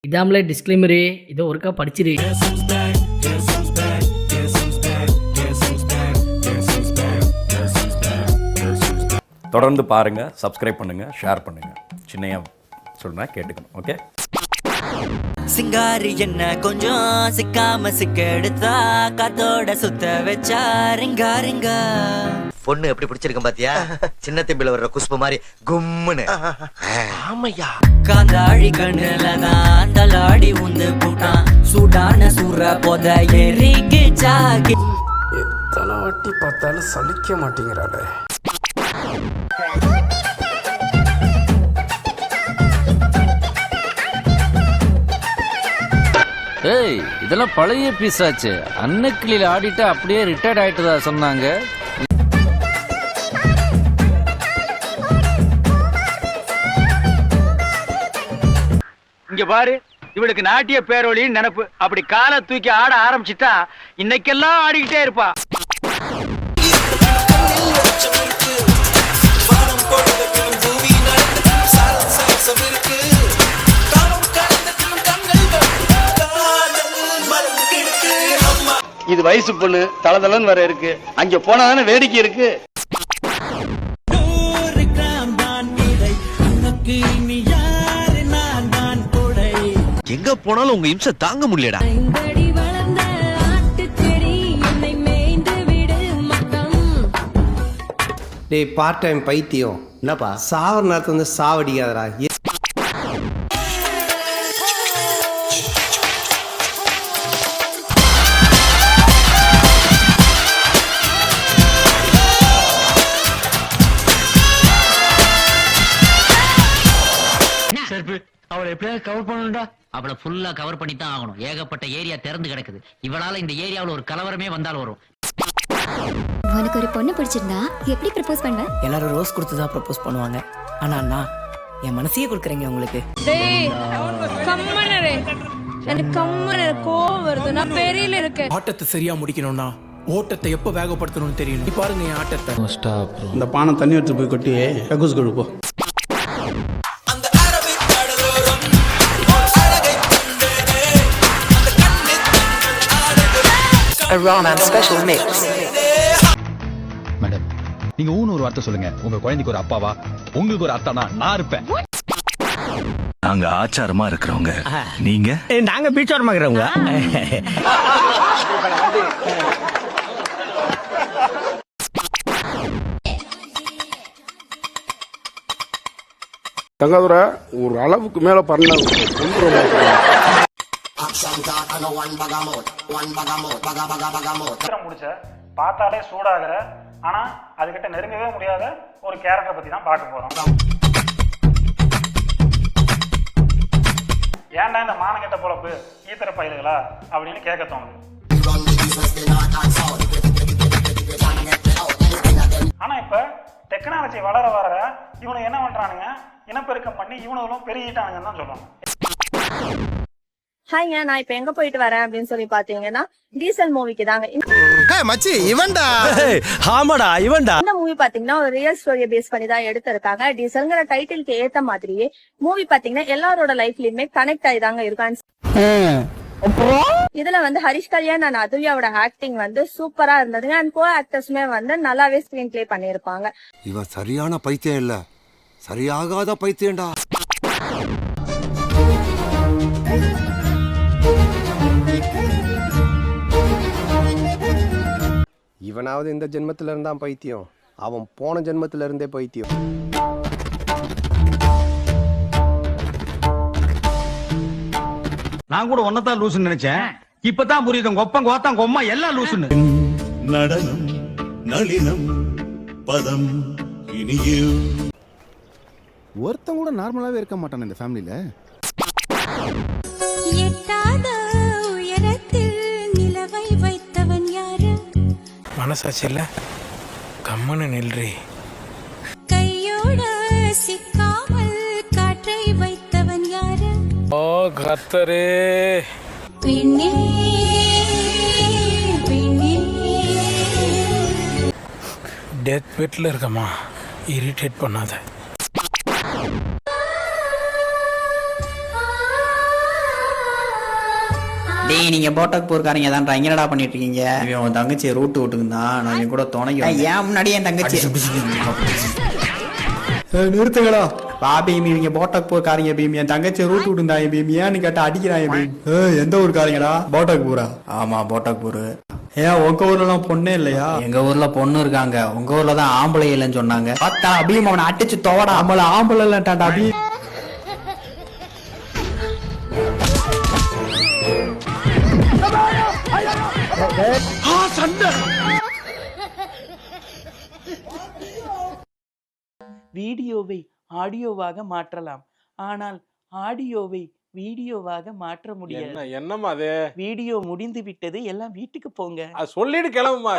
இதாமலே disclaimer இதோ ஒருக்கா படிச்சிரு. தொடர்ந்து பாருங்கள், சப்ஸ்கிரைப் பண்ணுங்கள், ஷேர் பண்ணுங்கள். சின்னையா சொல்கிறேன், கேட்டுக்கணும். ஓகே. சிங்காரி என்ன கொஞ்சம் சிக்காம சிக்க எடுத்தா காத்தோட சுத்த வச்சா ரிங்கா ரிங்கா. பொண்ணு எப்படி பிடிச்சிருக்கேன் பாத்தியா? சின்ன தம்பில வர்ற குஷ்பு மாதிரி கும்முன்னு. ஆமையா காந்தாழி கண்ணுல தான் தலாடி உந்து போட்டான் சூடான சூற போத எரிக்கு சாகி. எத்தனை வாட்டி பார்த்தாலும் சலிக்க மாட்டேங்கிறாளே. ஏய், இதெல்லாம் பழைய பீஸ் ஆச்சு. அன்னக்கிளியில் ஆடிட்டு அப்படியே ரிட்டையர்ட் ஆயிட்டதா சொன்னாங்க. இங்க பாரு, இவளுக்கு நாட்டிய பேரொழின்னு நினைப்பு. அப்படி காலை தூக்கி ஆட ஆரம்பிச்சுட்டா இன்னைக்கெல்லாம் ஆடிக்கிட்டே இருப்பா. இது வயசு பொண்ணு, தளதளன்னு வர இருக்கு. அங்க போனாதானே வேடிக்கை இருக்கு. எங்க போனாலும் உங்க இம்சை தாங்க முடியலடா. டேய் பார்ட் டைம் பைத்தியம், என்னப்பா சாவர நேரத்துல வந்து சாவடிக்காதடா. அவளை எப்படியாவது கவர் பண்ணணும்டா. அவளை ஃபுல்லா கவர் பண்ணி தான் ஆகணும். ஏகப்பட்ட ஏரியா திறந்து கிடக்குது. இவளால இந்த ஏரியாவுல ஒரு கலவரமே வந்தால் வரும். உனக்கு ஒரு பொண்ணு பிடிச்சிருந்தா எப்படி ப்ரப்போஸ் பண்ணுவ? எல்லாரும் ரோஸ் கொடுத்து தான் ப்ரப்போஸ் பண்ணுவாங்க. ஆனா நான் என் மனசையே கொடுக்குறேங்க உங்களுக்கு. ஆட்டத்தை சரியா முடிக்கணும்னா ஓட்டத்தை எப்ப வேகப்படுத்தணும்னு தெரியணும். பாருங்க என் ஆட்டத்தை. இந்த பானை தண்ணி எடுத்து போய் கொட்டி கக்கூஸ் கழுப்போ. மேடம், நீங்க ஊன்னு ஒரு வார்த்தை சொல்லுங்க. உங்க குழந்தைக்கு ஒரு அப்பாவா, உங்களுக்கு ஒரு அத்தானா நான் இருப்பேன். நாங்க ஆச்சாரமா இருக்கிறவங்க, நீங்க நாங்க பீச்சாரமா இருக்கிறவங்க. தங்காதுரை ஒரு அளவுக்கு மேல பண்ண முடிச்ச பார்த்தாலே சூடாகிற, ஆனா அதுகிட்ட நெருங்கவே முடியாத ஒரு கேரக்டரை பத்தி தான் பார்க்க போறோம். ஏன்டா இந்த மானங்கெட்ட பொழப்பு ஈத்தர பயிலுகளா அப்படின்னு கேட்க தோணுது. ஆனா இப்ப டெக்னாலஜி வளர வர இவனு என்ன பண்றானுங்க, இனப்பெருக்கம் பண்ணி இவனுங்களும் பெருகிட்டானுங்கன்னு தான் சொல்லுவாங்க. ஹாய்ங்க, நான் இப்ப எங்க போயிட்டு வரேன் அப்படின்னு சொல்லி பாத்தீங்கன்னா டீசல் மூவிக்கு தாங்க. மச்சி இவன்டா. ஆமாடா இவன்டா. இந்த மூவி பாத்தீங்கன்னா ஒரு ரியல் ஸ்டோரியை பேஸ் பண்ணி தான் எடுத்திருக்காங்க. டீசல்ங்கிற டைட்டிலுக்கு ஏத்த மாதிரியே மூவி பாத்தீங்கன்னா எல்லாரோட லைஃப்லயுமே கனெக்ட் ஆகி தாங்க இருக்கான்னு. இதுல வந்து ஹரிஷ் கல்யாண் அண்ட் அதுல்யாவோட ஆக்டிங் வந்து சூப்பரா இருந்ததுங்க. அண்ட் கோ ஆக்டர்ஸுமே வந்து நல்லாவே ஸ்கிரீன் பிளே பண்ணிருப்பாங்க. இவன் சரியான பைத்தியம் இல்ல, சரியாகாத பைத்தியம்டா. இவனாவது இந்த ஜென்மத்துல இருந்தான் பைத்தியம், அவன் போன ஜென்மத்துல இருந்தே பைத்தியம். நான் கூட ஒன்னதான் லூசுன்னு நினைச்சேன். இப்பதான் புரியுது கொப்பம் கோத்தம் கொம்மா எல்லாம் லூசுன்னு. நடனம் நளினம் பதம் இனியும். ஒருத்தன் கூட நார்மலாவே இருக்க மாட்டான் இந்த ஃபேமிலில. எட்டாத உயரத்தில் நிலவை வைத்தவன் யாரு? மனசாட்சி இல்ல, கம்மனு நில்றி. கையோட சிக்காமல் காற்றை வைத்தவன் யாரு? ஓ கர்த்தரே. பெண்ணே பெண்ணே. டெத் பெட்ல இருக்கமா, இரிட்டேட் பண்ணாத. டேய் நீங்க போட்டாக் போர்க்காரங்க தான்டா இங்க என்னடா பண்ணிட்டு இருக்கீங்க? இவன் உன் தங்கச்சியை ரூட்டு விட்டுக்குந்தான், நான் இவன் கூட துணைக்கு ஏன் முன்னாடி என் தங்கச்சி நிறுத்துங்களா பாபி இவங்க போட்டாக் போர்க்காரங்க பீம், என் தங்கச்சியை ரூட்டு விட்டுந்தாங்க பீம், ஏன்னு கேட்டா அடிக்கிறாங்க பீம். எந்த ஊருக்காரங்கடா? போட்டாக் பூரா. ஆமா போட்டாக் பூரு. ஏன் உங்க ஊர்ல எல்லாம் பொண்ணே இல்லையா? எங்க ஊர்ல பொண்ணு இருக்காங்க, உங்க ஊர்ல தான் ஆம்பளை இல்லைன்னு சொன்னாங்க. பார்த்தா அபியும் அவனை அடிச்சு தோடா, நம்மள ஆம்பளை இல்லட்டாண்டா அபி. வீடியோவை ஆடியோவாக மாற்றலாம், ஆனால் ஆடியோவை வீடியோவாக மாற்ற முடியாது. என்னம்மா அது? வீடியோ முடிந்து விட்டது, எல்லாம் வீட்டுக்கு போங்க. சொல்லிட்டு கிளம்புமா.